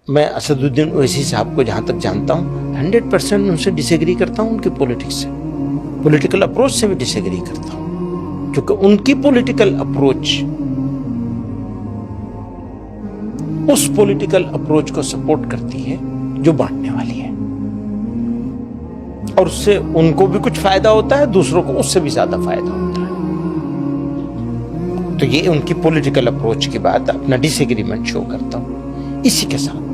میں اسد الدین اویسی صاحب کو جہاں تک جانتا ہوں 100% ان سے ڈس ایگری کرتا ہوں، ان کی پولیٹکس سے، پولیٹیکل اپروچ سے بھی ڈس ایگری کرتا ہوں، کیونکہ ان کی پولیٹیکل اپروچ اس پولیٹیکل اپروچ کو سپورٹ کرتی ہے جو بانٹنے والی ہے، اور اس سے ان کو بھی کچھ فائدہ ہوتا ہے، دوسروں کو اس سے بھی زیادہ فائدہ ہوتا ہے۔ تو یہ ان کی پولیٹیکل اپروچ کی بات، اپنا ڈس ایگریمنٹ شو کرتا ہوں۔ اسی کے ساتھ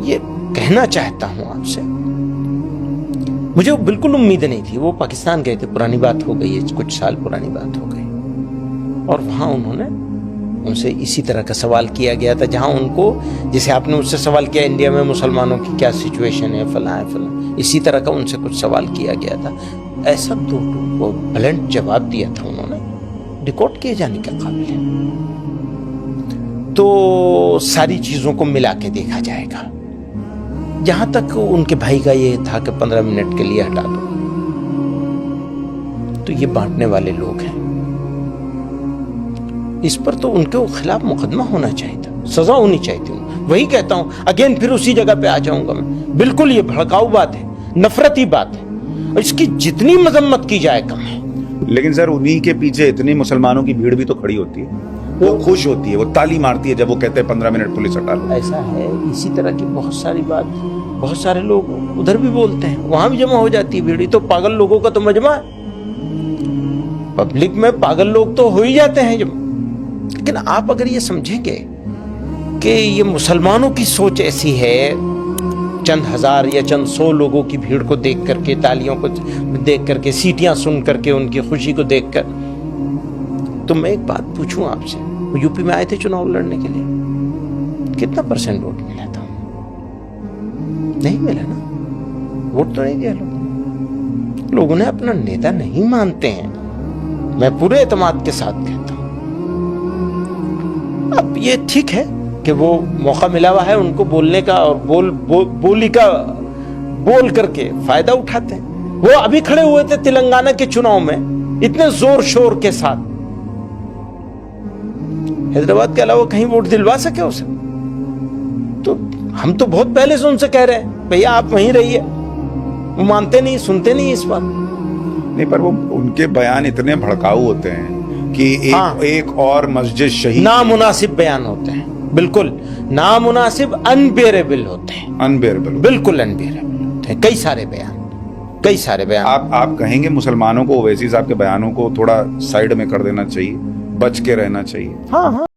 یہ کہنا چاہتا ہوں آپ سے، مجھے بالکل امید نہیں تھی، وہ پاکستان گئے تھے، پرانی بات ہو گئی ہے، کچھ سال پرانی بات ہو گئی، اور وہاں انہوں نے ان سے اسی طرح کا سوال کیا گیا تھا، جہاں ان کو، جیسے آپ نے مجھ سے سوال کیا انڈیا میں مسلمانوں کی کیا سچویشن ہے، فلاں ہے فلاں، اسی طرح کا ان سے کچھ سوال کیا گیا تھا، ایسا دو وہ بلنٹ جواب دیا تھا انہوں نے، ریکارڈ کیے جانے کے قابل ہے۔ تو ساری چیزوں کو ملا کے دیکھا جائے گا، جہاں تک ان کے بھائی کا یہ تھا کہ 15 منٹ کے لیے ہٹا دو، تو یہ بانٹنے والے لوگ ہیں، اس پر تو ان کے خلاف مقدمہ ہونا چاہیے تھا، سزا ہونی چاہیے تھی۔ وہی کہتا ہوں، اگین پھر اسی جگہ پہ آ جاؤں گا میں، بالکل یہ بھڑکاؤ بات ہے، نفرتی بات ہے، اور اس کی جتنی مذمت کی جائے کم ہے۔ لیکن سر انہی کے پیچھے اتنی مسلمانوں کی بھیڑ بھی تو کھڑی ہوتی ہے، وہ خوش ہوتی ہے، وہ تالی مارتی ہے جب وہ کہتے ہیں 15 منٹ پولیس ہٹا لو۔ ایسا ہے، اسی طرح کی بہت ساری بات، بہت سارے لوگ ادھر بھی بولتے ہیں، وہاں بھی جمع ہو جاتی ہے بھیڑ، تو پاگل لوگوں کا تو مجمع ہے، پبلک میں پاگل لوگ تو ہو ہی جاتے ہیں جب۔ لیکن آپ اگر یہ سمجھیں گے کہ یہ مسلمانوں کی سوچ ایسی ہے، چند ہزار یا چند سو لوگوں کی بھیڑ کو دیکھ کر کے، تالیوں کو دیکھ کر کے، سیٹیاں سن کر کے، ان کی خوشی کو دیکھ کر، تو میں ایک بات پوچھوں آپ سے، وہ یو پی میں آئے تھے چناؤ لڑنے کے لیے، کتنا % ووٹ ملا تھا؟ نہیں ملا نا، ووٹ تو نہیں دیا لوگوں نے، اپنا نیتا نہیں مانتے ہیں، میں پورے اعتماد کے ساتھ کہتا ہوں۔ اب یہ ٹھیک ہے کہ وہ موقع ملا ہوا ہے ان کو بولنے کا، اور بول کر کے فائدہ اٹھاتے ہیں۔ وہ ابھی کھڑے ہوئے تھے تلنگانہ کے چناؤ میں اتنے زور شور کے ساتھ، حیدرآباد کے علاوہ کہیں ووٹ دلوا سکے اسے؟ تو ہم تو بہت پہلے سے ان سے کہہ رہے ہیں بھیا آپ وہیں رہیے، وہ مانتے نہیں، سنتے نہیں اس بات نہیں، پر وہ ان کے بیان اتنے بھڑکاؤ ہوتے ہیں کہ ایک اور مسجد شہید، نامناسب بیان ہوتے ہیں، بالکل نامناسب، انبیئریبل ہوتے ہیں، انبیئریبل، بالکل انبیئریبل ہوتے ہیں، کئی سارے بیان۔ آپ کہیں گے مسلمانوں کو اویسی صاحب کے بیانوں کو تھوڑا سائیڈ میں کر دینا چاہیے، بچ کے رہنا چاہیے؟ ہاں